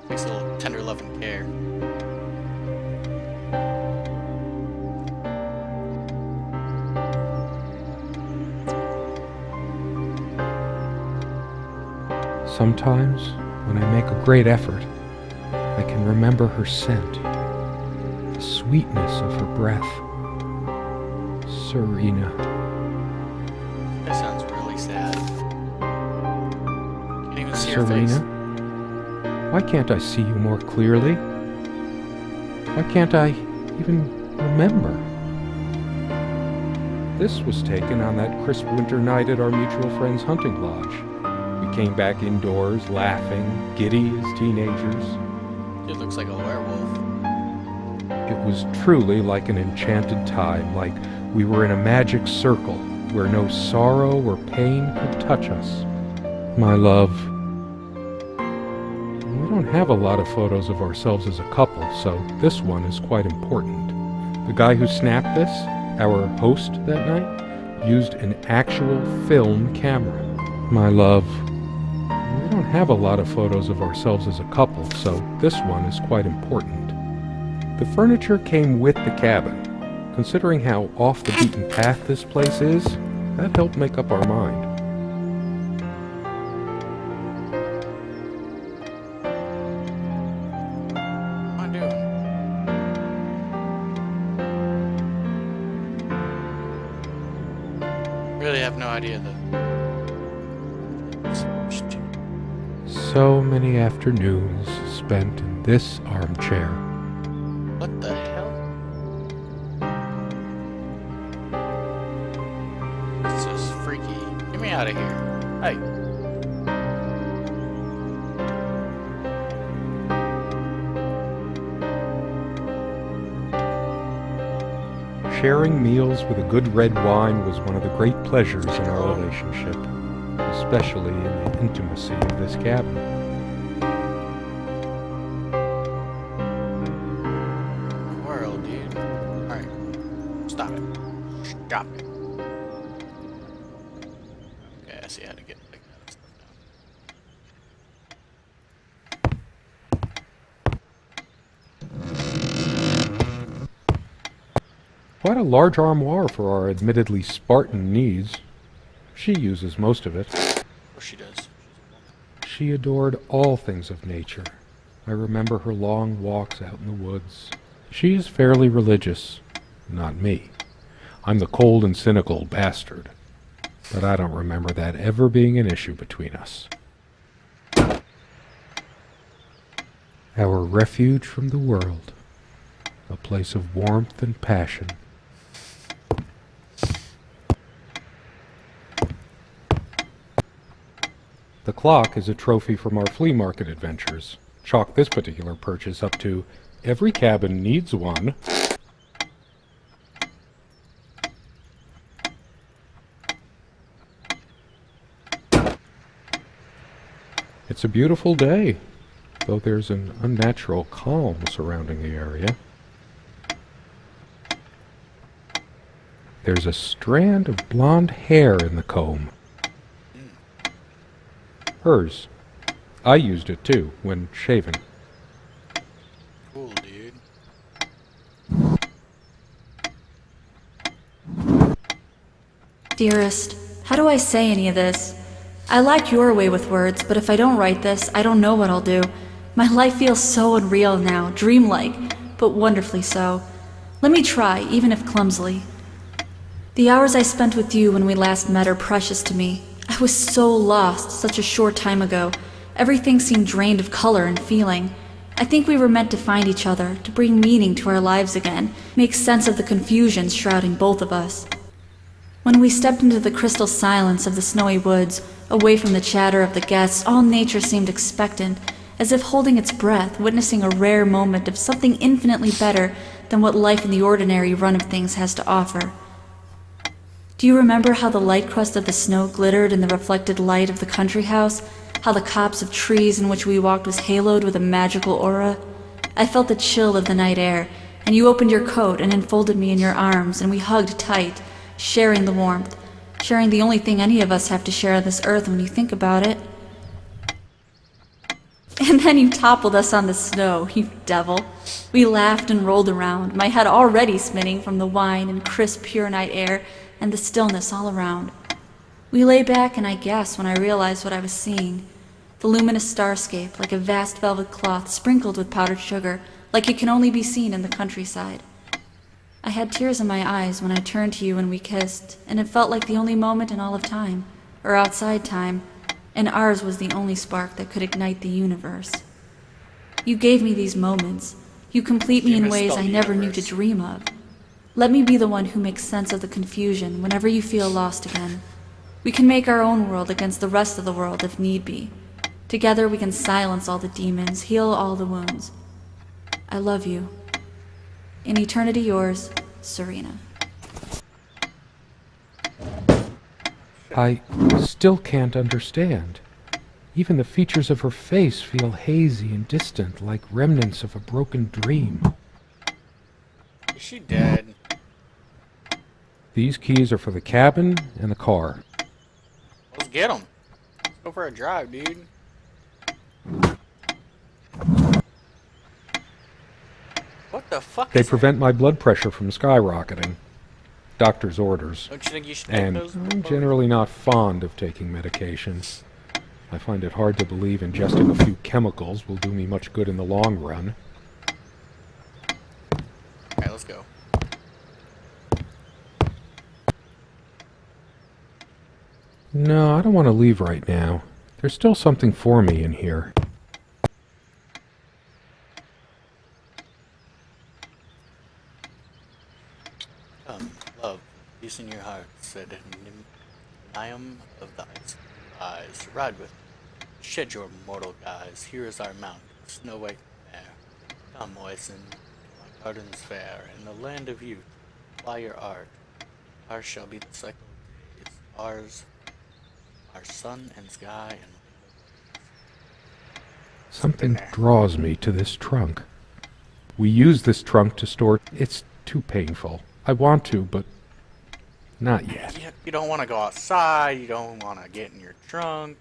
Takes a little tender love and care. Sometimes, when I make a great effort, I can remember her scent, the sweetness of her breath. Serena. That sounds really sad. Can't even see her Serena? face. Why can't I see you more clearly? Why can't I even remember? This was taken on that crisp winter night at our mutual friend's hunting lodge. We came back indoors, laughing, giddy as teenagers. It looks like a werewolf. It was truly like an enchanted time, like we were in a magic circle where no sorrow or pain could touch us. My love, we don't have a lot of photos of ourselves as a couple, so this one is quite important. The guy who snapped this, our host that night, used an actual film camera. My love, we don't have a lot of photos of ourselves as a couple, so this one is quite important. The furniture came with the cabin. Considering how off the beaten path this place is, that helped make up our mind. What am I doing? Really have no idea though. So many afternoons spent in this armchair. What the hell? This is freaky. Get me out of here. Hey. Sharing meals with a good red wine was one of the great pleasures in our relationship, especially in the intimacy of this cabin. World, dude. Alright. Stop it. Stop it. Okay, I see how to get like that stuff Quite a large armoire for our admittedly Spartan needs. She uses most of it. down. Or she does. She adored all things of nature. I remember her long walks out in the woods. She is fairly religious. Not me. I'm the cold and cynical bastard. But I don't remember that ever being an issue between us. Our refuge from the world. A place of warmth and passion. The clock is a trophy from our flea market adventures. Chalk this particular purchase up to every cabin needs one. It's a beautiful day, though there's an unnatural calm surrounding the area. There's a strand of blonde hair in the comb. Hers. I used it too, when shaving. Cool, dude. Dearest, how do I say any of this? I like your way with words, but if I don't write this, I don't know what I'll do. My life feels so unreal now, dreamlike, but wonderfully so. Let me try, even if clumsily. The hours I spent with you when we last met are precious to me. I was so lost such a short time ago. Everything seemed drained of color and feeling. I think we were meant to find each other, to bring meaning to our lives again, make sense of the confusion shrouding both of us. When we stepped into the crystal silence of the snowy woods, away from the chatter of the guests, all nature seemed expectant, as if holding its breath, witnessing a rare moment of something infinitely better than what life in the ordinary run of things has to offer. Do you remember how the light crust of the snow glittered in the reflected light of the country house? How the copse of trees in which we walked was haloed with a magical aura? I felt the chill of the night air, and you opened your coat and enfolded me in your arms, and we hugged tight, sharing the warmth, sharing the only thing any of us have to share on this earth when you think about it. And then you toppled us on the snow, you devil. We laughed and rolled around, my head already spinning from the wine and crisp, pure night air and the stillness all around. We lay back and I gasped when I realized what I was seeing. The luminous starscape, like a vast velvet cloth sprinkled with powdered sugar, like it can only be seen in the countryside. I had tears in my eyes when I turned to you and we kissed, and it felt like the only moment in all of time, or outside time, and ours was the only spark that could ignite the universe. You gave me these moments. You complete me in ways I never knew to dream of. Let me be the one who makes sense of the confusion whenever you feel lost again. We can make our own world against the rest of the world if need be. Together we can silence all the demons, heal all the wounds. I love you. In eternity yours, Serena. I still can't understand. Even the features of her face feel hazy and distant, like remnants of a broken dream. Is she dead? These keys are for the cabin and the car. Let's get them. Let's go for a drive, dude. What the fuck They is prevent my blood pressure from skyrocketing. Doctor's orders. that? Don't you think you should take And those? I'm generally not fond of taking medications. I find it hard to believe ingesting a few chemicals will do me much good in the long run. Alright, let's go. No, I don't want to leave right now. There's still something for me in here. Come, love, peace in your heart, said Niam of the ice eyes. Ride with me. Shed your mortal guise. Here is our mount, Snow White mare. Come, moisten my gardens fair, in the land of youth. Fly your art. Ours shall be the cycle of days. Ours, our sun and sky and Something draws me to this trunk. We use this trunk to store... It's too painful. I want to, but not yet. you don't want to go outside. You don't want to get in your trunk.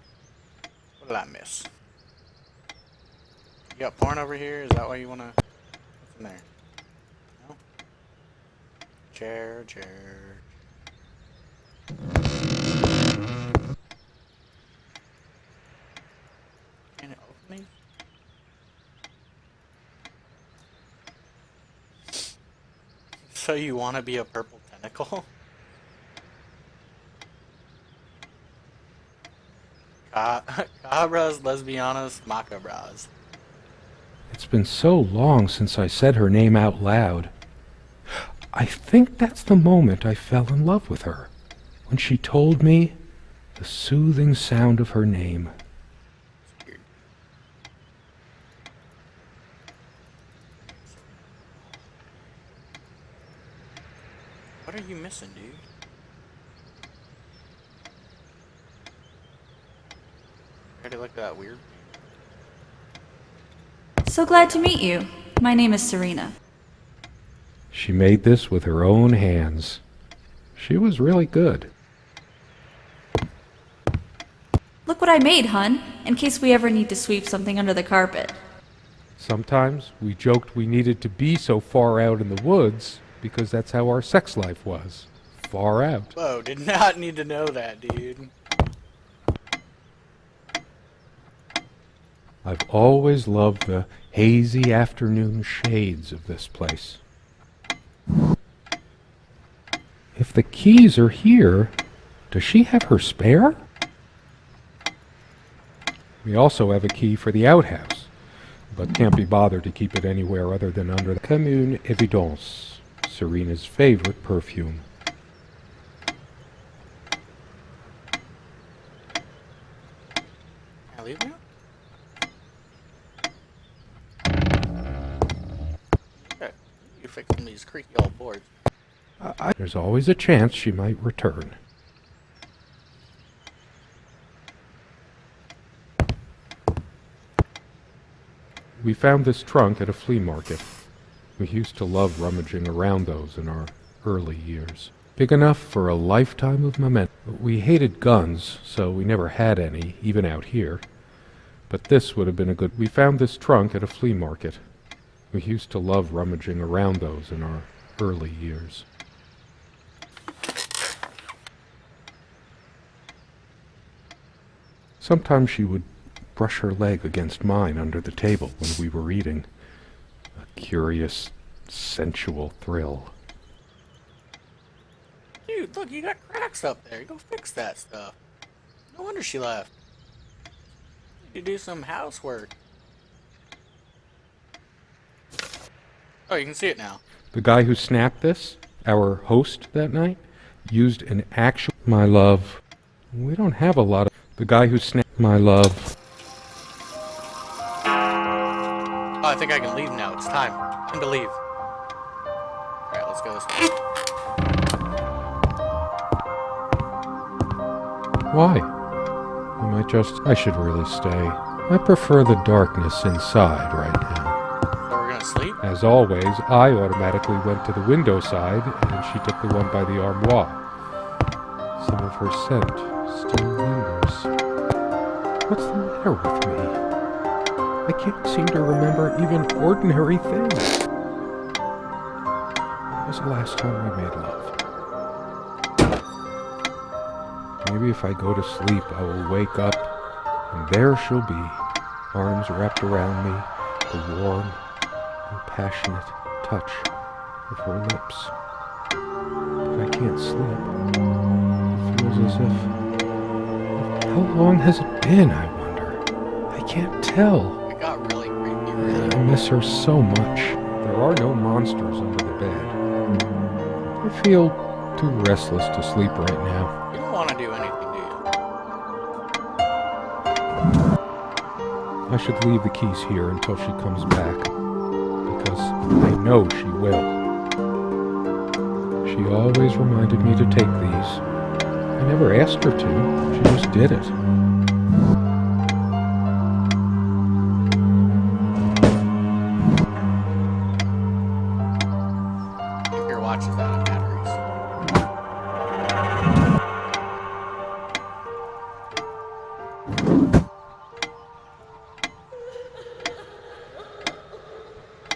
What did I miss? You got porn over here? Is that why you want to... What's in there? No? Chair. Can it open these? So you want to be a purple tentacle? Cabras, lesbianas, macabras. It's been so long since I said her name out loud. I think that's the moment I fell in love with her, when she told me the soothing sound of her name. Weird. What are you missing, dude? Already look that weird. So glad to meet you. My name is Serena. She made this with her own hands. She was really good. Look what I made, hun, in case we ever need to sweep something under the carpet. Sometimes we joked we needed to be so far out in the woods because that's how our sex life was. Far out. Whoa, did not need to know that, dude. I've always loved the hazy afternoon shades of this place. If the keys are here, does she have her spare? We also have a key for the outhouse, but can't be bothered to keep it anywhere other than under the Commune Evidence, Serena's favorite perfume. Can I leave now? Okay, you fixing these creaky old boards. There's always a chance she might return. We found this trunk at a flea market. We used to love rummaging around those in our early years. Big enough for a lifetime of memento. We hated guns, so we never had any, even out here. But this would have been a good... We found this trunk at a flea market. We used to love rummaging around those in our early years. Sometimes she would brush her leg against mine under the table when we were eating. A curious, sensual thrill. Dude, look, you got cracks up there. Go fix that stuff. No wonder she left. You do some housework. Oh, you can see it now. The guy who snapped this, our host that night, used an actual... My love. We don't have a lot of... The guy who snapped... My love. Oh, I think I can leave now. It's time. Time to leave. Alright, let's go this way. Why? I might just... I should really stay. I prefer the darkness inside right now. So we're gonna sleep? As always, I automatically went to the window side, and she took the one by the armoire. Some of her scent still lingers. What's the matter with me? I can't seem to remember even ordinary things. When was the last time we made love? Maybe if I go to sleep, I will wake up, and there she'll be, arms wrapped around me, the warm and passionate touch of her lips. But I can't sleep. It feels as if... How long has it been, I wonder? I can't tell. It got really creepy, really. I miss her so much. There are no monsters under the bed. I feel too restless to sleep right now. You don't want to do anything, do you? I should leave the keys here until she comes back, because I know she will. She always reminded me to take these. I never asked her to, she just did it. Your watch is out of batteries.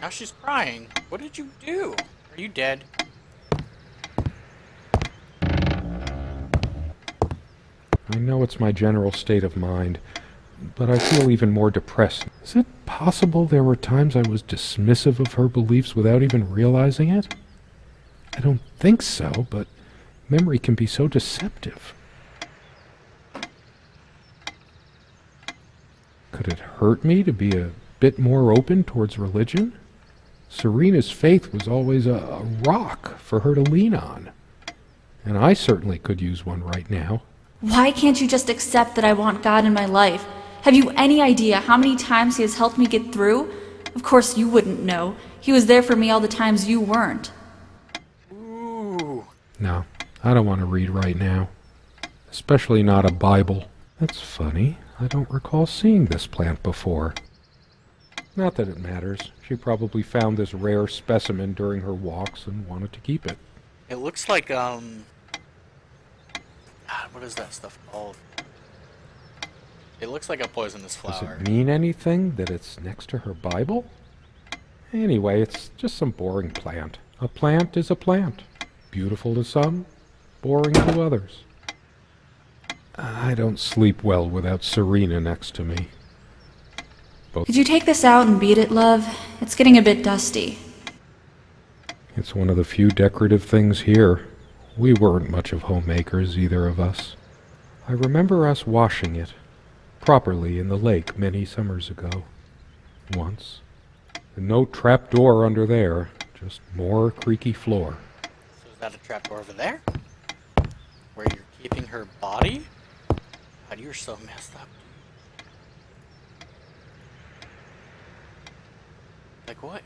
Now she's crying. What did you do? Are you dead? I know it's my general state of mind, but I feel even more depressed. Is it possible there were times I was dismissive of her beliefs without even realizing it? I don't think so, but memory can be so deceptive. Could it hurt me to be a bit more open towards religion? Serena's faith was always a rock for her to lean on, and I certainly could use one right now. Why can't you just accept that I want God in my life? Have you any idea how many times He has helped me get through? Of course you wouldn't know. He was there for me all the times you weren't. Ooh. No, I don't want to read right now. Especially not a Bible. That's funny. I don't recall seeing this plant before. Not that it matters. She probably found this rare specimen during her walks and wanted to keep it. It looks like, God, what is that stuff called? It looks like a poisonous Does flower. it mean anything that it's next to her Bible? Anyway, it's just some boring plant. A plant is a plant. Beautiful to some, boring to others. I don't sleep well without Serena next to me. Could you take this out and beat it, love? It's getting a bit dusty. It's one of the few decorative things here. We weren't much of homemakers, either of us. I remember us washing it properly in the lake many summers ago. Once. And no trap door under there, just more creaky floor. So is that a trapdoor over there? Where you're keeping her body? God, you're so messed up, dude. Like what?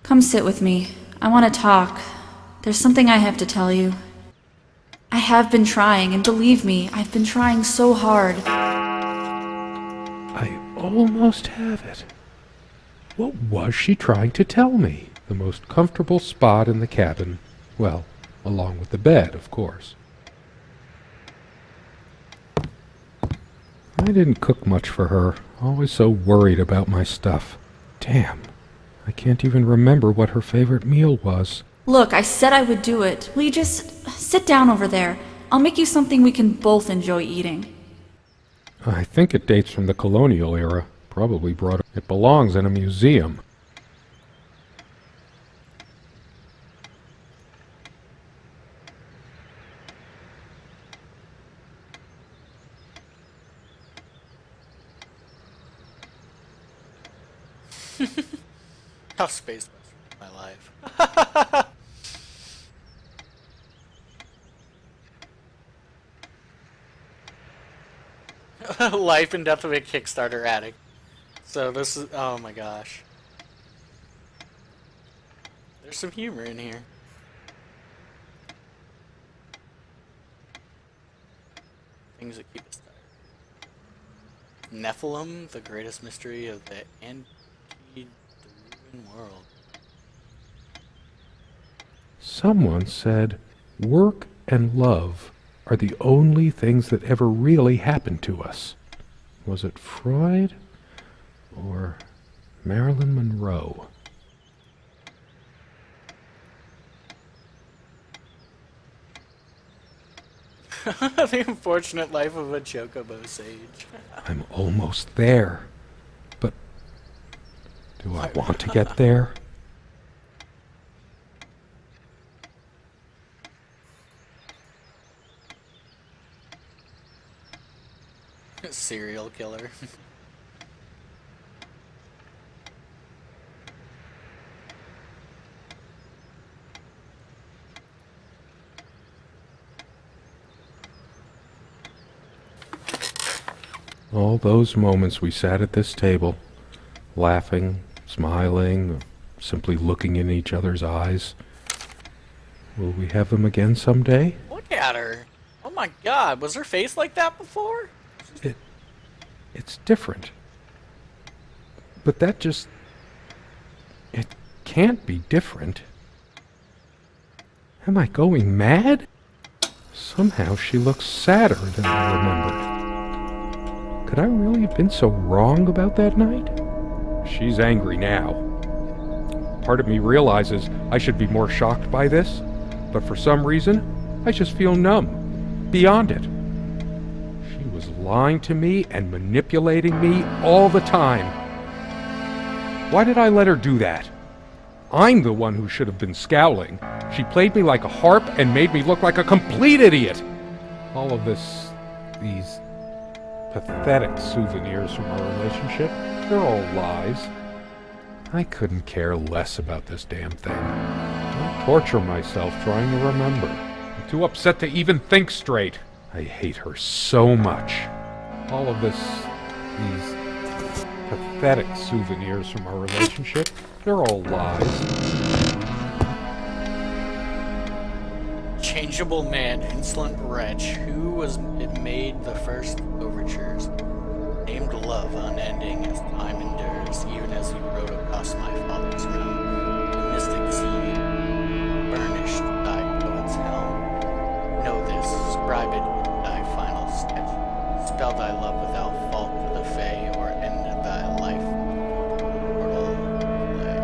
Come sit with me. I want to talk. There's something I have to tell you. I have been trying, and believe me, I've been trying so hard. I almost have it. What was she trying to tell me? The most comfortable spot in the cabin. Well, along with the bed, of course. I didn't cook much for her, always so worried about my stuff. Damn, I can't even remember what her favorite meal was. Look, I said I would do it. Will you just sit down over there? I'll make you something we can both enjoy eating. I think it dates from the colonial era. Probably brought it. It belongs in a museum. Tough space in my life. Life and death of a Kickstarter addict. So this is, oh my gosh. There's some humor in here. Things that keep us tired. Nephilim, the greatest mystery of the antediluvian world. Someone said, work and love are the only things that ever really happened to us. Was it Freud or Marilyn Monroe? The unfortunate life of a chocobo sage. I'm almost there. But do I want to get there? Serial killer. All those moments we sat at this table, laughing, smiling, simply looking in each other's eyes. Will we have them again someday? Look at her. Oh my god, was her face like that before? It's different. But that just... it can't be different. Am I going mad? Somehow she looks sadder than I remembered. Could I really have been so wrong about that night? She's angry now. Part of me realizes I should be more shocked by this, but for some reason, I just feel numb, beyond it. She was lying to me and manipulating me all the time. Why did I let her do that? I'm the one who should have been scowling. She played me like a harp and made me look like a complete idiot. All of this, these pathetic souvenirs from our relationship, they're all lies. I couldn't care less about this damn thing. I'll torture myself trying to remember. I'm too upset to even think straight. I hate her so much. All of this, these pathetic souvenirs from our relationship, they're all lies. Changeable man, insolent wretch, who was it made the first overtures? Named love unending as time endures, even as you rode across my father's realm. The mystic sea burnished thy poet's helm. Know this, scribe it in thy final sketch. Spell thy love without fault to the fay, or end thy life mortal play.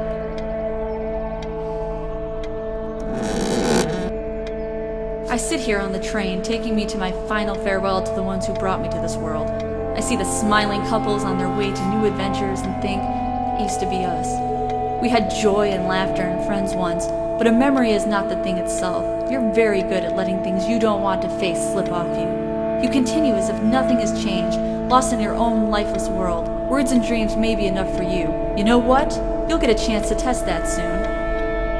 I sit here on the train, taking me to my final farewell to the ones who brought me to this world. I see the smiling couples on their way to new adventures and think, it used to be us. We had joy and laughter and friends once, but a memory is not the thing itself. You're very good at letting things you don't want to face slip off you. You continue as if nothing has changed, lost in your own lifeless world. Words and dreams may be enough for you. You know what? You'll get a chance to test that soon.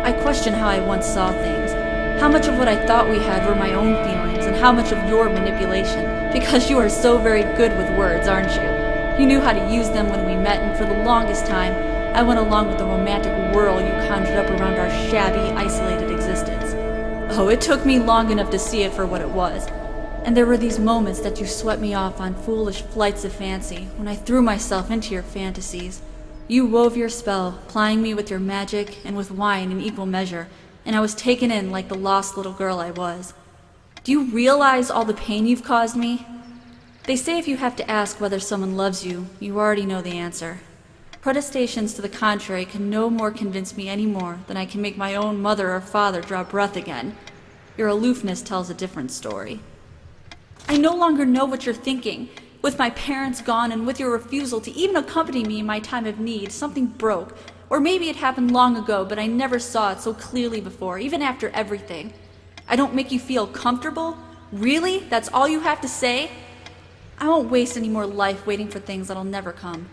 I question how I once saw things. How much of what I thought we had were my own feelings, and how much of your manipulation, because you are so very good with words, aren't you? You knew how to use them when we met, and for the longest time, I went along with the romantic whirl you conjured up around our shabby, isolated existence. Oh, it took me long enough to see it for what it was. And there were these moments that you swept me off on foolish flights of fancy, when I threw myself into your fantasies. You wove your spell, plying me with your magic and with wine in equal measure, and I was taken in like the lost little girl I was. Do you realize all the pain you've caused me? They say if you have to ask whether someone loves you, you already know the answer. Protestations to the contrary can no more convince me any more than I can make my own mother or father draw breath again. Your aloofness tells a different story. I no longer know what you're thinking. With my parents gone and with your refusal to even accompany me in my time of need, something broke. Or maybe it happened long ago, but I never saw it so clearly before, even after everything. I don't make you feel comfortable? Really? That's all you have to say? I won't waste any more life waiting for things that'll never come.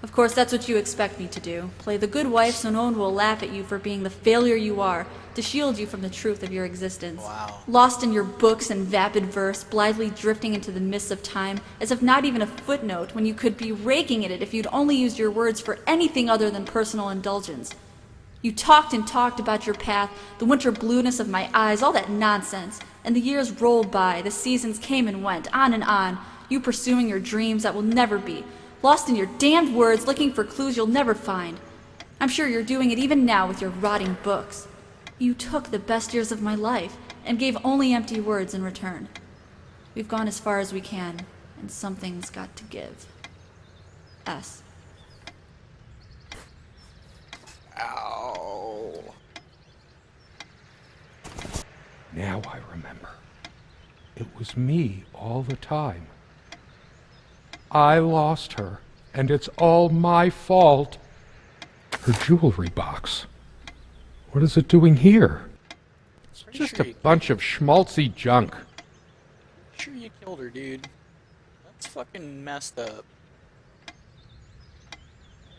Of course, that's what you expect me to do. Play the good wife so no one will laugh at you for being the failure you are, to shield you from the truth of your existence. Wow. Lost in your books and vapid verse, blithely drifting into the mists of time, as if not even a footnote when you could be raking at it if you'd only used your words for anything other than personal indulgence. You talked and talked about your path, the winter blueness of my eyes, all that nonsense. And the years rolled by, the seasons came and went, on, you pursuing your dreams that will never be, lost in your damned words, looking for clues you'll never find. I'm sure you're doing it even now with your rotting books. You took the best years of my life and gave only empty words in return. We've gone as far as we can, and something's got to give. S. Ow. Now I remember. It was me all the time. I lost her, and it's all my fault. Her jewelry box. What is it doing here? It's Pretty just sure a you bunch of schmaltzy junk. Sure you killed her, dude. That's fucking messed up.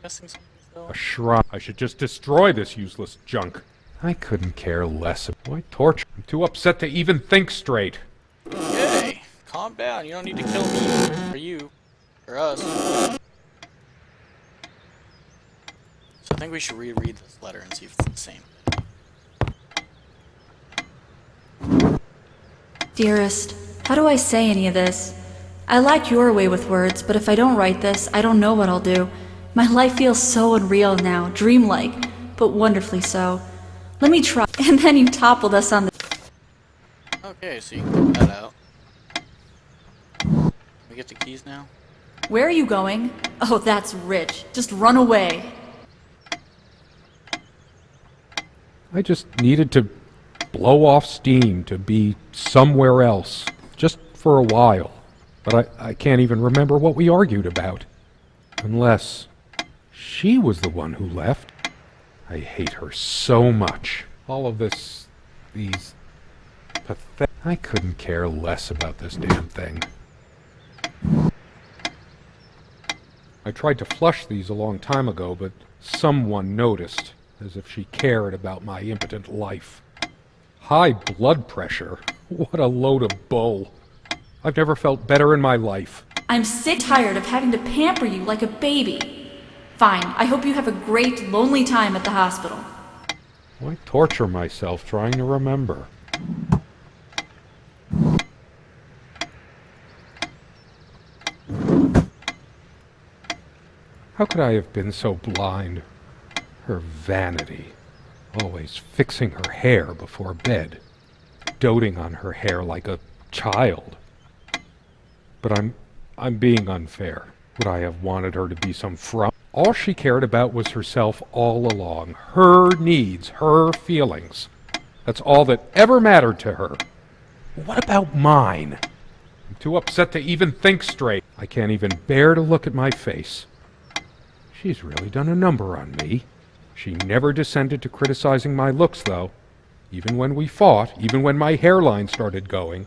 Guessing something still? A shrine. I should just destroy this useless junk. I couldn't care less. Why torture? I'm too upset to even think straight. Hey, calm down. You don't need to kill me. Or you. Or us. So I think we should reread this letter and see if it's the same. Dearest, how do I say any of this? I like your way with words, but if I don't write this, I don't know what I'll do. My life feels so unreal now, dreamlike, but wonderfully so. Let me try. And then you toppled us on the... Okay, so you can cut that out. We get the keys now? Where are you going? Oh, that's rich. Just run away. I just needed to blow off steam, to be somewhere else, just for a while. But I can't even remember what we argued about. Unless she was the one who left. I hate her so much. All of this, these pathetic... I couldn't care less about this damn thing. I tried to flush these a long time ago, but someone noticed, as if she cared about my impotent life. High blood pressure? What a load of bull. I've never felt better in my life. I'm sick tired of having to pamper you like a baby. Fine, I hope you have a great, lonely time at the hospital. Why torture myself trying to remember? How could I have been so blind? Her vanity. Always fixing her hair before bed. Doting on her hair like a child. But I'm being unfair. Would I have wanted her to be some frump? All she cared about was herself all along. Her needs, her feelings. That's all that ever mattered to her. What about mine? I'm too upset to even think straight. I can't even bear to look at my face. She's really done a number on me. She never descended to criticizing my looks, though. Even when we fought, even when my hairline started going.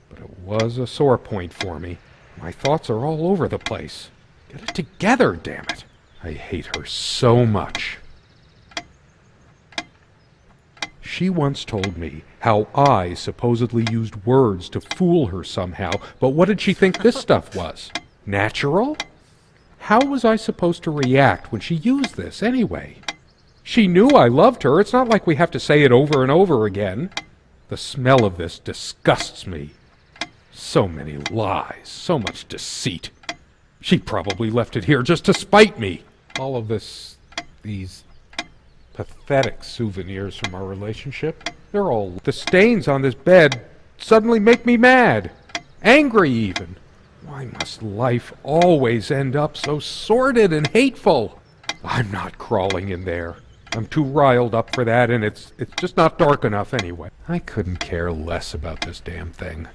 But it was a sore point for me. My thoughts are all over the place. Get it together, damn it. I hate her so much. She once told me how I supposedly used words to fool her somehow, but what did she think this stuff was? Natural? How was I supposed to react when she used this, anyway? She knew I loved her. It's not like we have to say it over and over again. The smell of this disgusts me. So many lies, so much deceit. She probably left it here just to spite me. All of this, these pathetic souvenirs from our relationship, they're all... The stains on this bed suddenly make me mad. Angry, even. Why Why must life always end up so sordid and hateful? I'm not crawling in there. I'm too riled up for that, and it's just not dark enough anyway. I couldn't care less about this damn thing.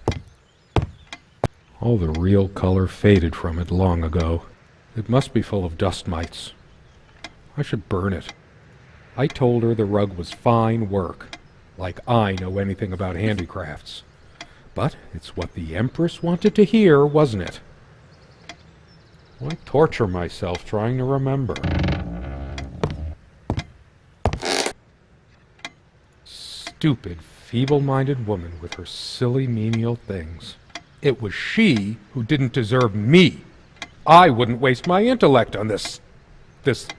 All the real color faded from it long ago. It must be full of dust mites. I should burn it. I told her the rug was fine work, like I know anything about handicrafts. But it's what the Empress wanted to hear, wasn't it? Why torture myself trying to remember? Stupid, feeble-minded woman with her silly menial things. It was she who didn't deserve me. I wouldn't waste my intellect on this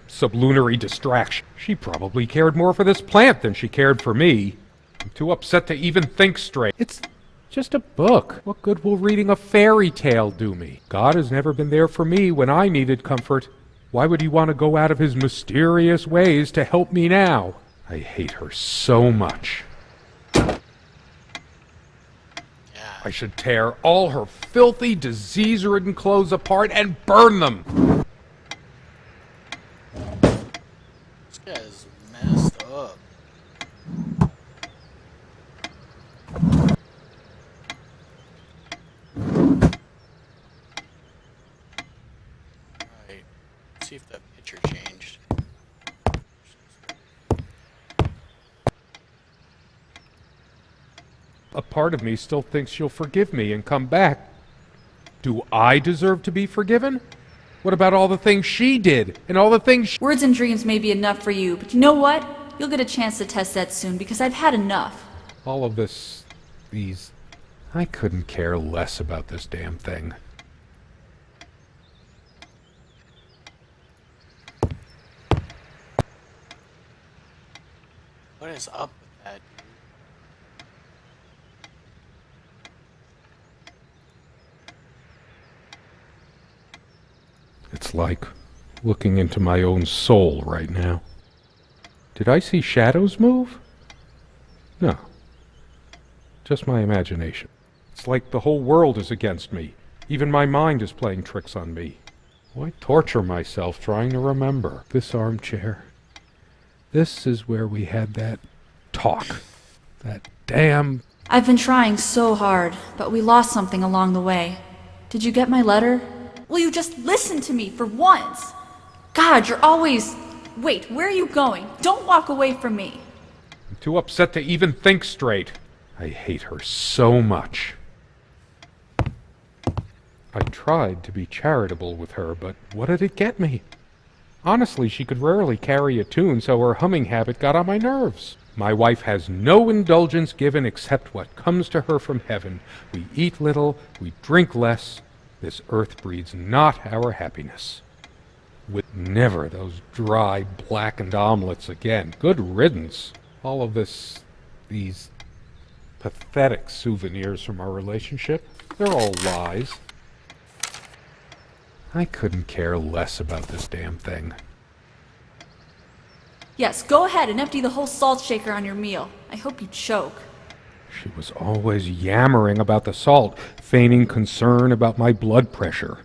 sublunary distraction. She probably cared more for this plant than she cared for me. I'm too upset to even think straight. It's just a book. What good will reading a fairy tale do me? God has never been there for me when I needed comfort. Why would he want to go out of his mysterious ways to help me now? I hate her so much. I should tear all her filthy, disease-ridden clothes apart and burn them. This guy's messed up. Right. Let's see if that picture changed. A part of me still thinks she'll forgive me and come back. Do I deserve to be forgiven? What about all the things she did and all the things Words and dreams may be enough for you, but you know what? You'll get a chance to test that soon because I've had enough. all of these... I couldn't care less about this damn thing. What is up with that, dude? It's like looking into my own soul right now. Did I see shadows move? No. Just my imagination. It's like the whole world is against me. Even my mind is playing tricks on me. Why torture myself trying to remember? This armchair. This is where we had that talk. That damn... I've been trying so hard, but we lost something along the way. Did you get my letter? Will you just listen to me for once? God, you're always... Wait, where are you going? Don't walk away from me. I'm too upset to even think straight. I hate her so much. I tried to be charitable with her, but what did it get me? Honestly, she could rarely carry a tune, so her humming habit got on my nerves. My wife has no indulgence given except what comes to her from heaven. We eat little, we drink less. This earth breeds not our happiness. With never those dry, blackened omelets again. Good riddance. All of these pathetic souvenirs from our relationship, they're all lies. I couldn't care less about this damn thing. Yes, go ahead and empty the whole salt shaker on your meal. I hope you choke. She was always yammering about the salt, feigning concern about my blood pressure.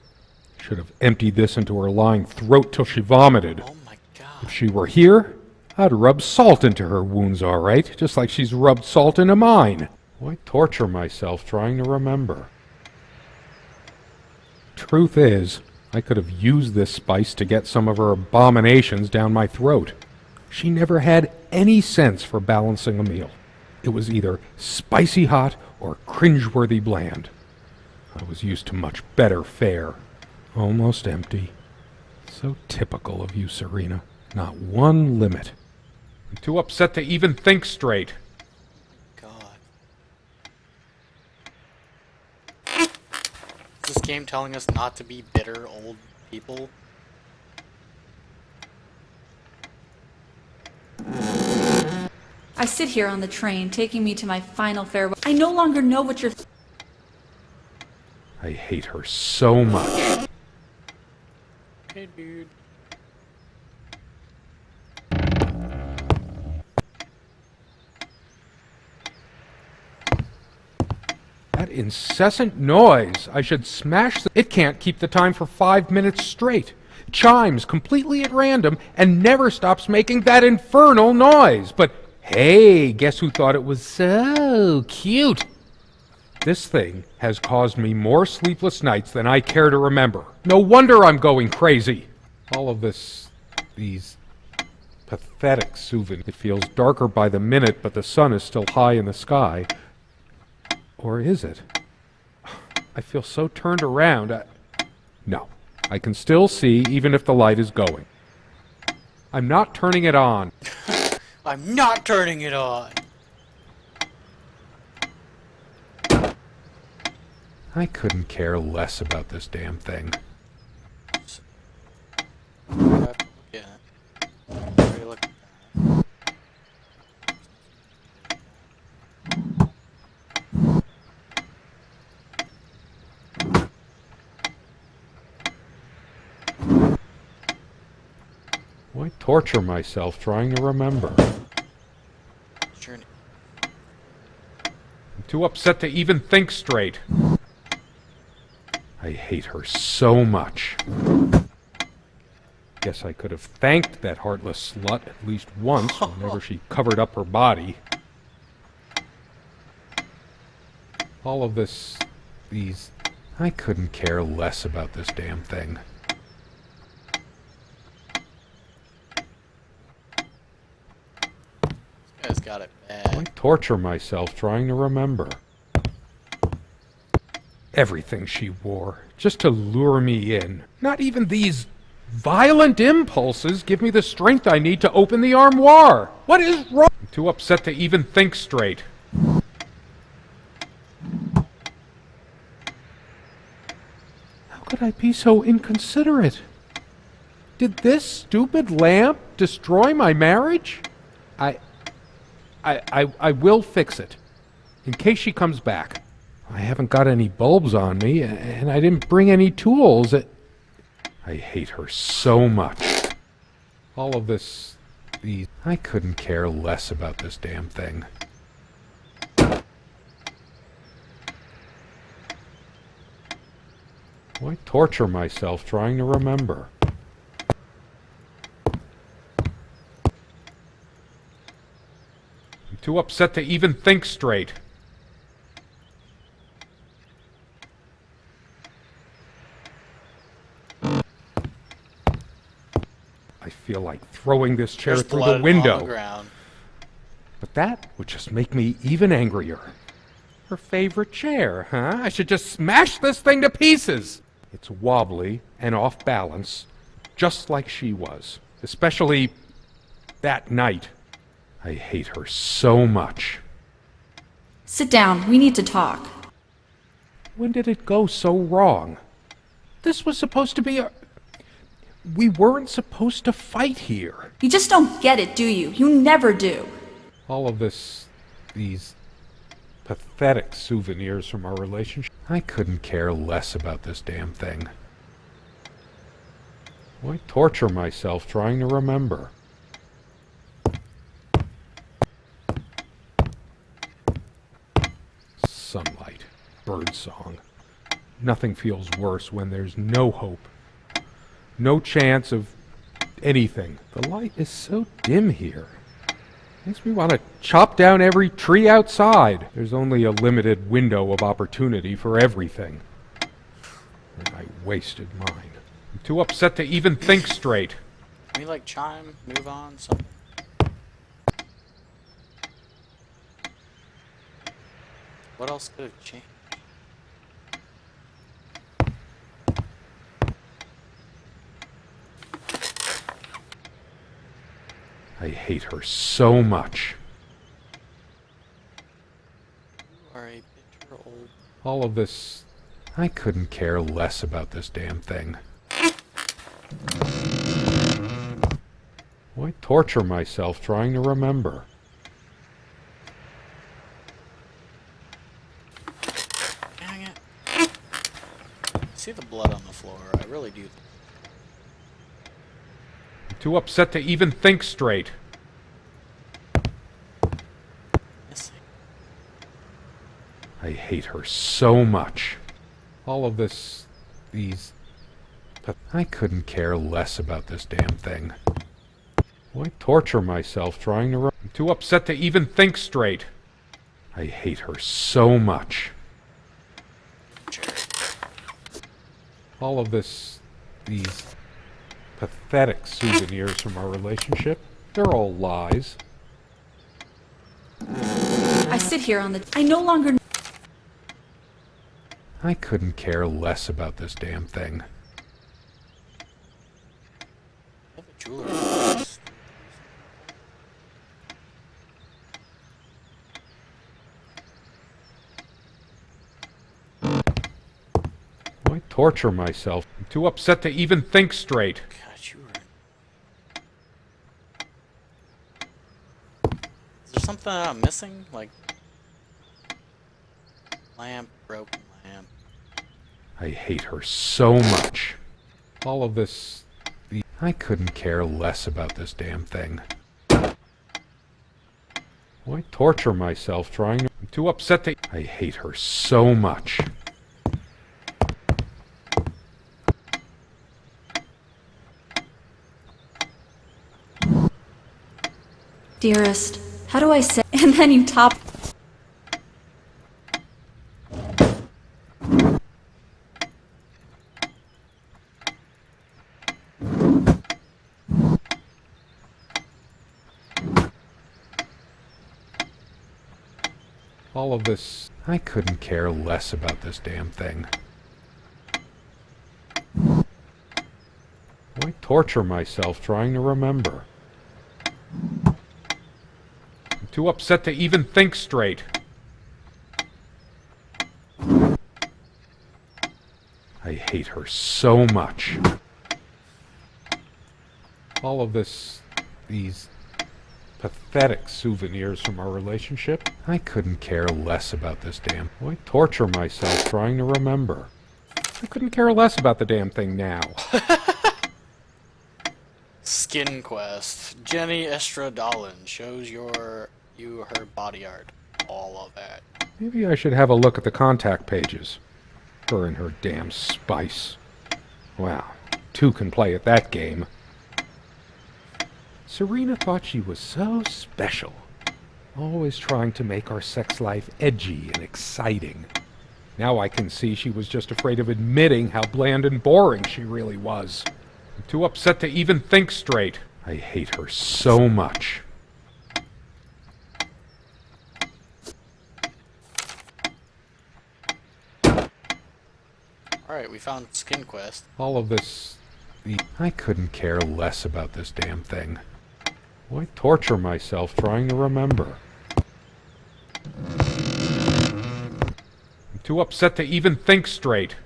Should have emptied this into her lying throat till she vomited. Oh my god. If she were here, I'd rub salt into her wounds, all right, just like she's rubbed salt into mine. Why torture myself trying to remember? Truth is, I could have used this spice to get some of her abominations down my throat. She never had any sense for balancing a meal. It was either spicy hot or cringeworthy bland. I was used to much better fare. Almost empty. So typical of you, Serena. Not one limit. I'm too upset to even think straight. God. Is this game telling us not to be bitter old people? I sit here on the train, taking me to my final farewell. I no longer know what you're... I hate her so much. Hey, dude. That That incessant noise. I should smash it can't keep the time for 5 minutes straight. Chimes completely at random and never stops making that infernal noise. But hey, guess who thought it was so cute? This thing has caused me more sleepless nights than I care to remember. No wonder I'm going crazy. All of these pathetic souvenirs. It feels darker by the minute, but the sun is still high in the sky. Or is it? I feel so turned around. No, I can still see even if the light is going. I'm not turning it on. I'm not turning it on. I couldn't care less about this damn thing. Yeah. Already looked at that. Why torture myself trying to remember? Sure. I'm too upset to even think straight. I hate her so much. Guess I could have thanked that heartless slut at least once whenever she covered up her body. All of these... I couldn't care less about this damn thing. This guy's got it bad. Why torture myself trying to remember? Everything she wore, just to lure me in. Not even these violent impulses give me the strength I need to open the armoire. What is wrong? I'm too upset to even think straight. How could I be so inconsiderate? Did this stupid lamp destroy my marriage? I will fix it. In case she comes back. I haven't got any bulbs on me, and I didn't bring any tools. I hate her so much. All of these... I couldn't care less about this damn thing. Why torture myself trying to remember? I'm too upset to even think straight. I feel like throwing this chair There's through blood the window. on the ground. But that would just make me even angrier. Her favorite chair, huh? I should just smash this thing to pieces. It's wobbly and off balance, just like she was. Especially that night. I hate her so much. Sit down. We need to talk. When did it go so wrong? This was supposed to be a... We weren't supposed to fight here. You just don't get it, do you? You never do. All of these pathetic souvenirs from our relationship. I couldn't care less about this damn thing. Why torture myself trying to remember? Sunlight, birdsong. Nothing feels worse when there's no hope. No chance of anything. The light is so dim here. Makes me want to chop down every tree outside. There's only a limited window of opportunity for everything. And I wasted mine. I'm too upset to even think straight. Can we like chime, move on, something? What else could have changed? I hate her so much. You are a bitter old... All of this... I couldn't care less about this damn thing. Why torture myself trying to remember? Dang it. I see the blood on the floor. I really do. Too upset to even think straight. I hate her so much. All of this... these... I couldn't care less about this damn thing. Why torture myself trying to... I'm too upset to even think straight. I hate her so much. All of this... these... pathetic souvenirs from our relationship, they're all lies. I sit here on the... I no longer... I couldn't care less about this damn thing. Have a jeweler. Why torture myself? I'm too upset to even think straight. God, you were... Is there something that I'm missing? Like... lamp, broken lamp. I hate her so much. All of this... I couldn't care less about this damn thing. Why torture myself trying to... I'm too upset to... I hate her so much. Dearest, how do I say... And then you top... All of this... I couldn't care less about this damn thing. Why torture myself trying to remember? I'm too upset to even think straight. I hate her so much. All of this... these... pathetic souvenirs from our relationship. I couldn't care less about this damn... Why torture myself trying to remember? I couldn't care less about the damn thing now. Skin Quest. Jenny Estradalin shows you her body art. All of that. Maybe I should have a look at the contact pages. Her and her damn spice. Wow, two can play at that game. Serena thought she was so special. Always trying to make our sex life edgy and exciting. Now I can see she was just afraid of admitting how bland and boring she really was. I'm too upset to even think straight. I hate her so much. Alright, we found Skin Quest. All of this... I couldn't care less about this damn thing. Why torture myself trying to remember? I'm too upset to even think straight.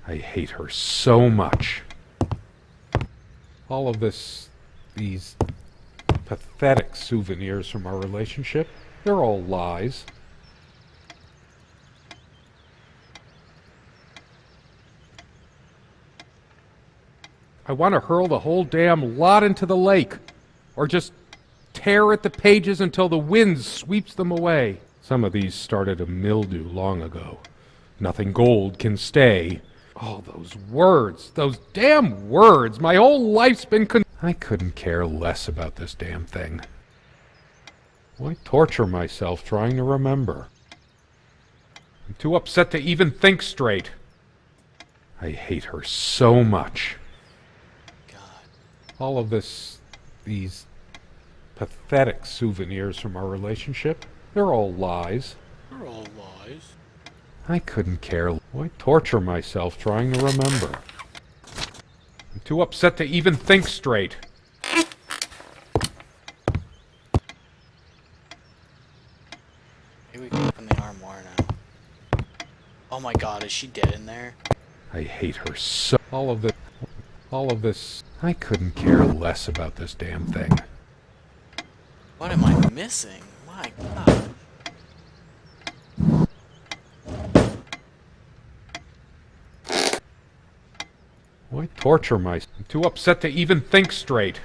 I hate her so much. All of this... these... pathetic souvenirs from our relationship, they're all lies. I want to hurl the whole damn lot into the lake. Or just tear at the pages until the wind sweeps them away. Some of these started a mildew long ago. Nothing gold can stay. Oh, those words. Those damn words. My whole life's been I couldn't care less about this damn thing. Why torture myself trying to remember? I'm too upset to even think straight. I hate her so much. All of this... these... pathetic souvenirs from our relationship, they're all lies. They're all lies. I couldn't care. Why torture myself trying to remember? I'm too upset to even think straight. Maybe we can open the armoire now. Oh my god, is she dead in there? I hate her so... All of this... I couldn't care less about this damn thing. What am I missing? My god. Why torture myself? I'm too upset to even think straight.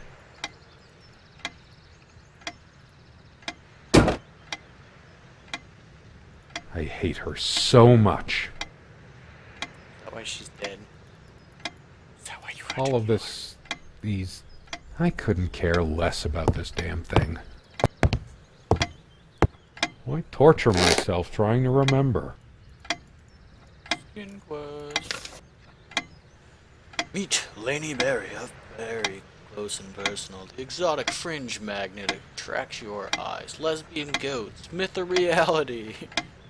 I hate her so much. Is that why she's dead? Is that why you are All of this, these... I couldn't care less about this damn thing. Why torture myself trying to remember? Skin quest. Meet Laney Berry, a very close and personal. The exotic fringe magnet attracts your eyes. Lesbian goats, myth or reality.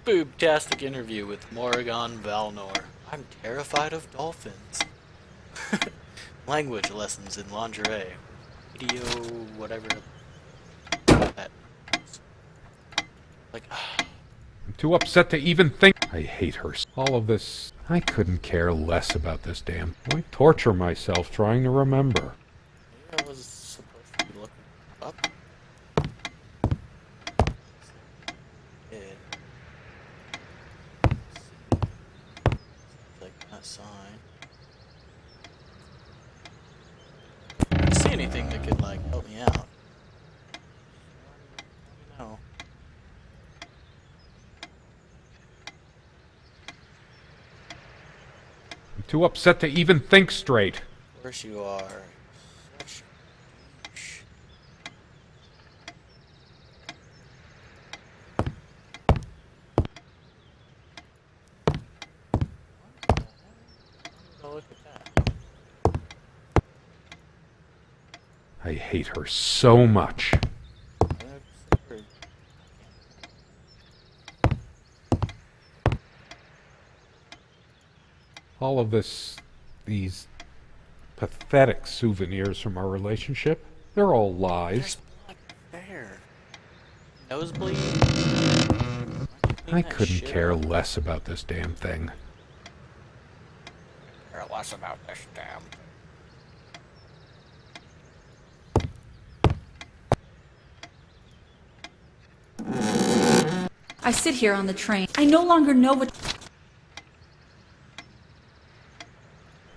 Boobtastic interview with Morrigan Valnor. I'm terrified of dolphins. Language lessons in lingerie. Video, whatever that is. Like, I'm too upset to even think. I hate her. All of this... I couldn't care less about this damn... Why torture myself trying to remember? maybe I was supposed to be looking up. Yeah. Like that sign. If you see anything that could like help me out, let me know. I'm too upset to even think straight. Of course you are. Such a douche. Oh, look at that. I hate her so much. That's weird. All of this... these... pathetic souvenirs from our relationship. They're all lies. There's blood there. Nosebleed? Why don't you clean I that couldn't shit care up? less about this damn thing. Care less about this damn. I sit here on the train. I no longer know what.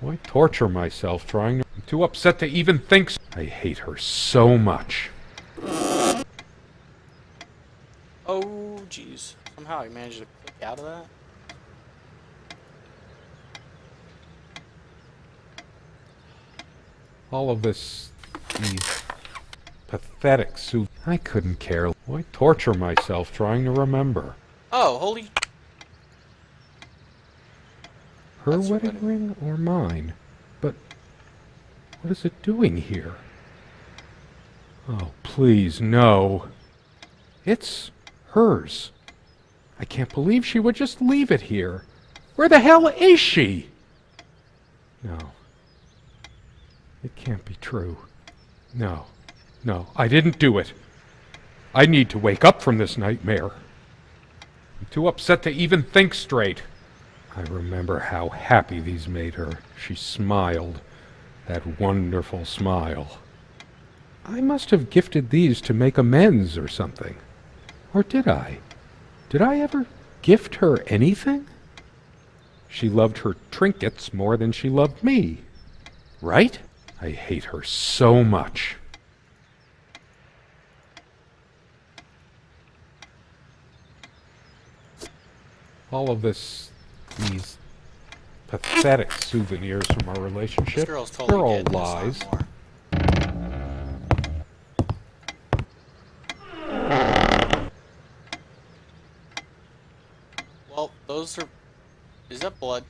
Why torture myself trying to... I'm too upset to even think... I hate her so much. Oh, jeez. Somehow I managed to click out of that. All of this... these... pathetic I couldn't care. Why torture myself trying to remember? Oh, holy. Her That's wedding wedding. ring or mine? But... what is it doing here? Oh, please, no. It's hers. I can't believe she would just leave it here. Where the hell is she? No. It can't be true. No. No, I didn't do it. I need to wake up from this nightmare. I'm too upset to even think straight. I remember how happy these made her. She smiled. That wonderful smile. I must have gifted these to make amends or something. Or did I? Did I ever gift her anything? She loved her trinkets more than she loved me. Right? I hate her so much. All of this, these pathetic souvenirs from our This relationship, girl's they're totally all getting this lies. on more. Well, those are. Is that blood?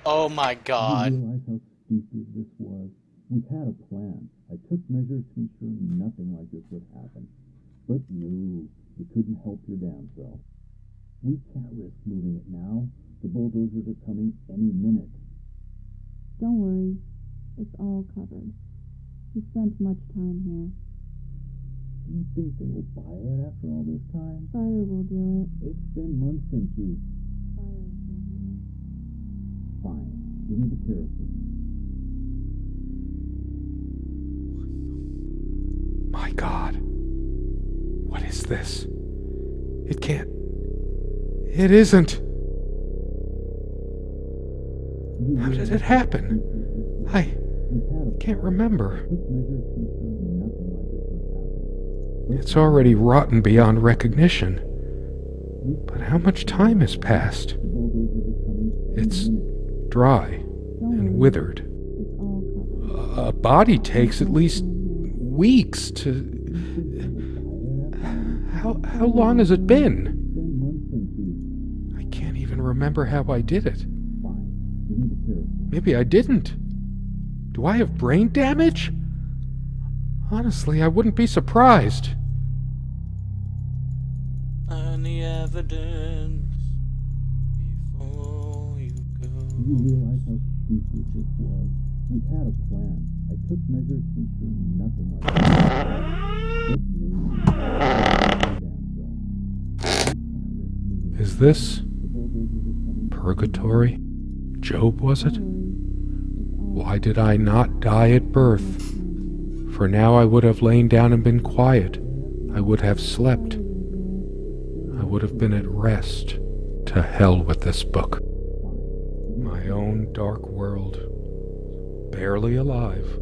Oh my god. You realize how stupid this was? We had a plan. I took measures to ensure nothing like this would happen. But no, you couldn't help your damn self. We can't risk moving it now. The bulldozers are coming any minute. Don't worry. It's all covered. We spent much time here. Do you think they will buy it after all this time? Fire will do it. It's been months since you... Fire will do it. Fine. Give me the kerosene. My God. What is this? It can't... It isn't. How did it happen? I can't remember. Took measures to ensure nothing like this would happen. It's already rotten beyond recognition. But how much time has passed? It's dry and withered. It's all covered. A body takes at least weeks to... How long has it been? I can't even remember how I did it. Maybe I didn't. Do I have brain damage? Honestly, I wouldn't be surprised. Any evidence before you go? Do you realize how stupid this was? We had a plan. I took measures to ensure nothing like this would happen. Is this purgatory? Job, was it? Why did I not die at birth? For now I would have lain down and been quiet. I would have slept. I would have been at rest. To hell with this book. My own dark world. Barely alive.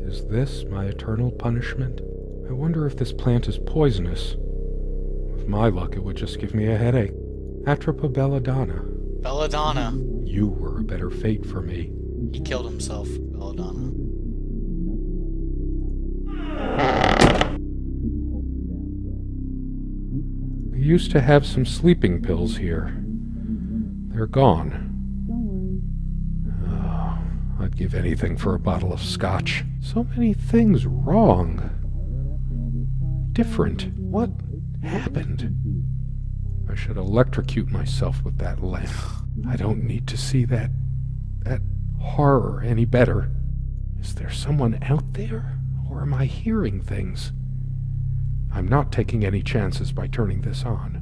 Is this my eternal punishment? I wonder if this plant is poisonous. With my luck, it would just give me a headache. Atropa belladonna. Belladonna. You were a better fate for me. He killed himself, Belladonna. We used to have some sleeping pills here. They're gone. Don't worry. Oh, I'd give anything for a bottle of scotch. So many things wrong. Different. What happened? I should electrocute myself with that lamp. I don't need to see that horror any better. Is there someone out there? Or am I hearing things? I'm not taking any chances by turning this on.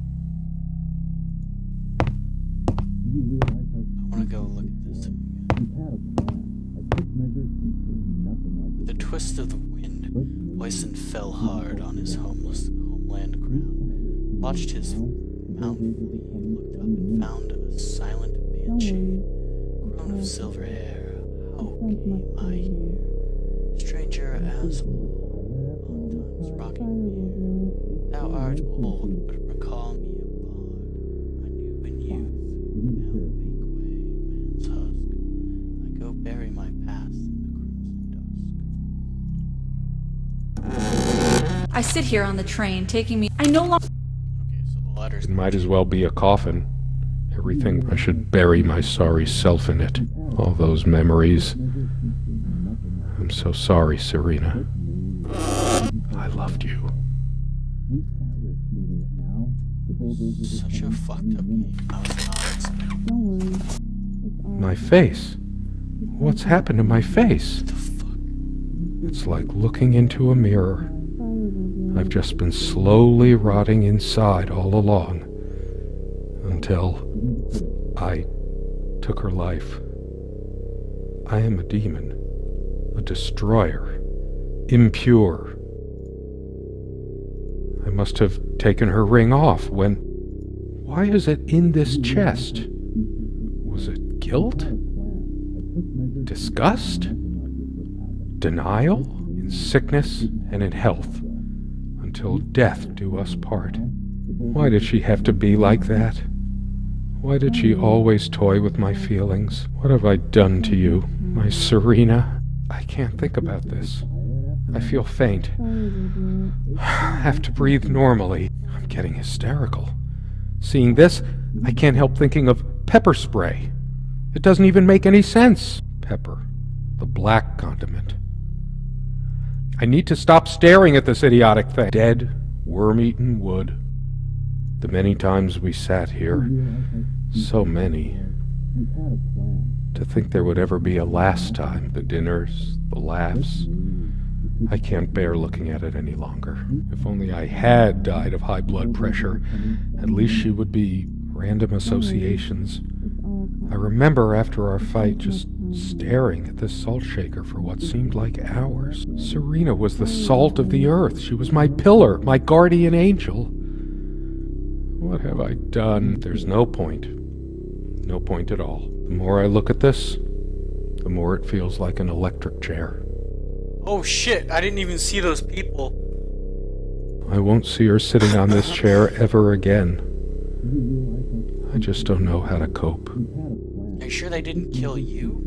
I want to go look at this again. With the twist of the wind, Boyson fell hard on his homeland ground, watched his mount leave, looked up and found a silent Don't banshee, worry. crown of silver hair. How came I here? Stranger as old, on time's rocking mirror. Thou art old, but recall me a bard. I knew in youth, now make way, man's husk. I go bury my past in the crimson dusk. I sit here on the train, taking me. I no longer. Okay, so the letter's It might as well be a coffin. Everything, I should bury my sorry self in it. All those memories. I'm so sorry, Serena. I loved you. such a fucked up game. I was not expecting. Don't worry. It's all My face? What's happened to my face? What the fuck? It's like looking into a mirror. fire will I've just been slowly rotting inside all along. Until I took her life. I am a demon. A destroyer. Impure. I must have taken her ring off when... Why is it in this chest? Was it guilt? Disgust? Denial? In sickness and in health. Until death do us part. Why did she have to be like that? Why did she always toy with my feelings? What have I done to you, my Serena? I can't think about this. I feel faint. fire will Have to breathe normally. I'm getting hysterical. Seeing this, I can't help thinking of pepper spray. It doesn't even make any sense. Pepper. The black condiment. I need to stop staring at this idiotic thing. Dead, worm-eaten wood. The many times we sat here. So many. To think there would ever be a last time. The dinners, the laughs. I can't bear looking at it any longer. If only I had died of high blood pressure, at least she would be random associations. I remember after our fight just staring at this salt shaker for what seemed like hours. Serena was the salt of the earth. She was my pillar, my guardian angel. What have I done? There's no point. No point at all. The more I look at this, the more it feels like an electric chair. Oh shit, I didn't even see those people. I won't see her sitting on this chair ever again. I just don't know how to cope. Are you sure they didn't kill you?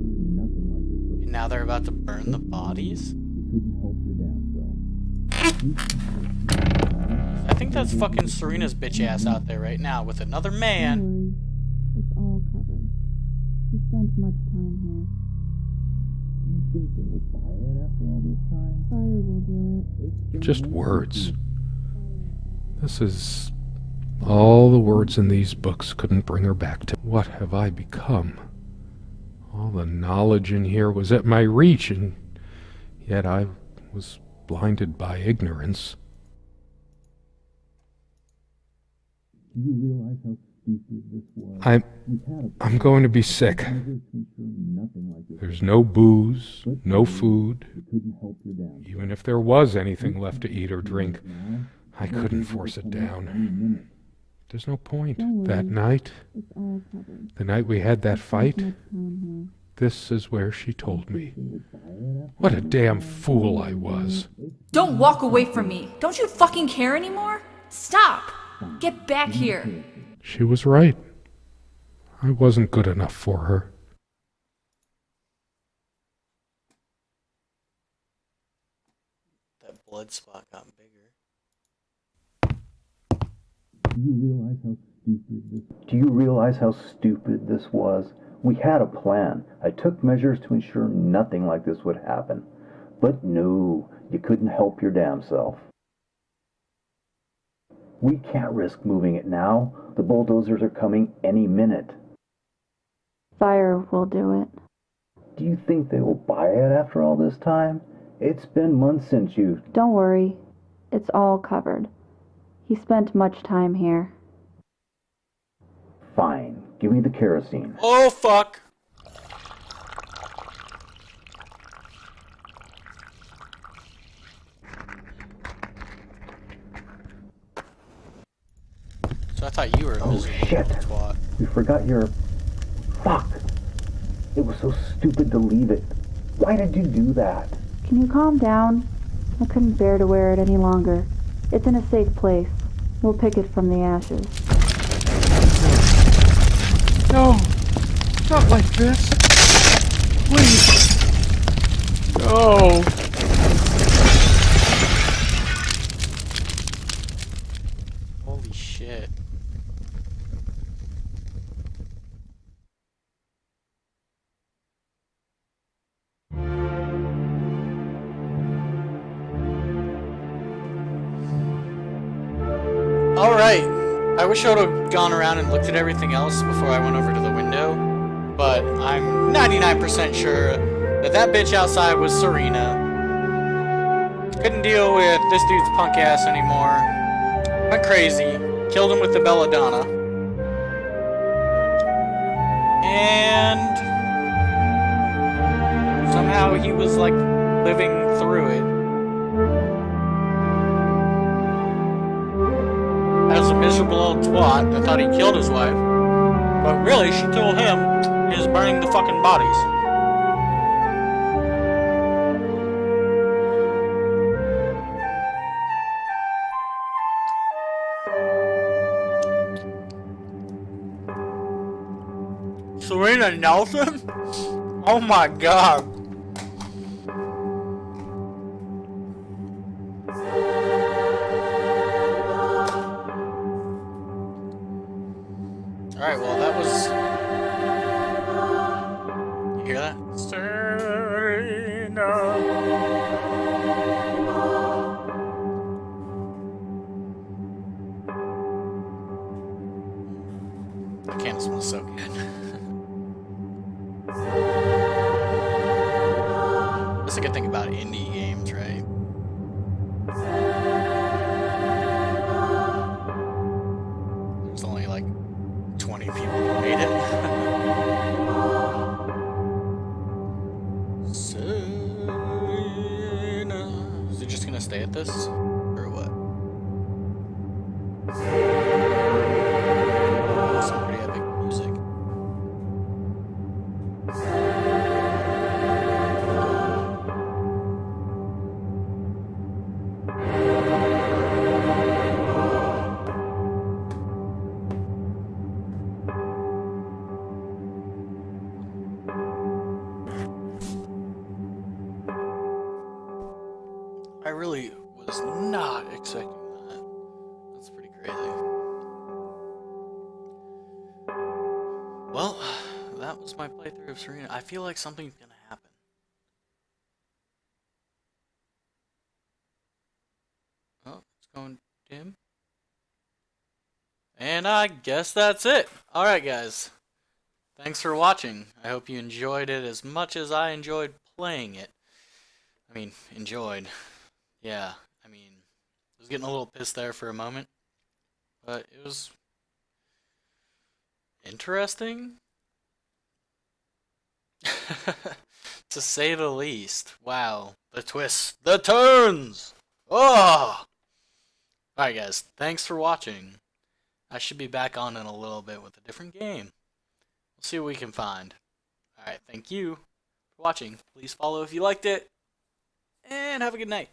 And now they're about to burn the bodies? I think that's fucking Serena's bitch ass out there right now with another man. Don't worry. It's all covered. He spent much time here. You think they will buy it after all this time? Fire will do it. Just words. This is all the words in these books couldn't bring her back to. What have I become? All the knowledge in here was at my reach, and yet I was blinded by ignorance. Do you realize how stupid this was? I'm going to be sick. There's no booze, no food. Even if there was anything left to eat or drink, I couldn't force it down. There's no point. That night, It's all covered. the night we had that fight, Much time this is where she told me. What a damn fool I was. Don't walk away from me. Don't you fucking care anymore? Stop! Get back here. She was right. I wasn't good enough for her. That blood spot got bigger. Do you realize how stupid this was? We had a plan. I took measures to ensure nothing like this would happen. But no, you couldn't help your damn self. We can't risk moving it now. The bulldozers are coming any minute. Fire will do it. Do you think they will buy it after all this time? It's been months since you... Don't worry. It's all covered. He spent much time here. Fine. Give me the kerosene. Oh, fuck! So I thought you were a Oh, miserable shit. twat. We forgot your... Fuck! It was so stupid to leave it. Why did you do that? Can you calm down? I couldn't bear to wear it any longer. It's in a safe place. We'll pick it from the ashes. No, not like this. Please. No. Holy shit. Alright. I wish I would have gone around and looked at everything else before I went over to the window, but I'm 99% sure that that bitch outside was Serena. Couldn't deal with this dude's punk ass anymore. Went crazy. Killed him with the belladonna. And somehow he was like living through it. As a miserable old twat that thought he killed his wife. But really, she told him he was burning the fucking bodies. Serena Nelson? Oh my god. Alright, well that was... You hear that? Serena. The candle smells so good. That's a good thing about indie games, right? There's only like 20 people who made it. Serena. Is it just gonna stay at this? Or what? Some pretty epic music. really was not expecting that. That's pretty crazy. Well, that was my playthrough of Serena. I feel like something's gonna happen. Oh, it's going dim. And I guess that's it. Alright, guys. Thanks for watching. I hope you enjoyed it as much as I enjoyed playing it. I mean, enjoyed. Yeah, I mean, I was getting a little pissed there for a moment. But it was interesting, to say the least. Wow, the twists, the turns. Oh! Alright guys, thanks for watching. I should be back on in a little bit with a different game. We'll see what we can find. Alright, thank you for watching. Please follow if you liked it. And have a good night.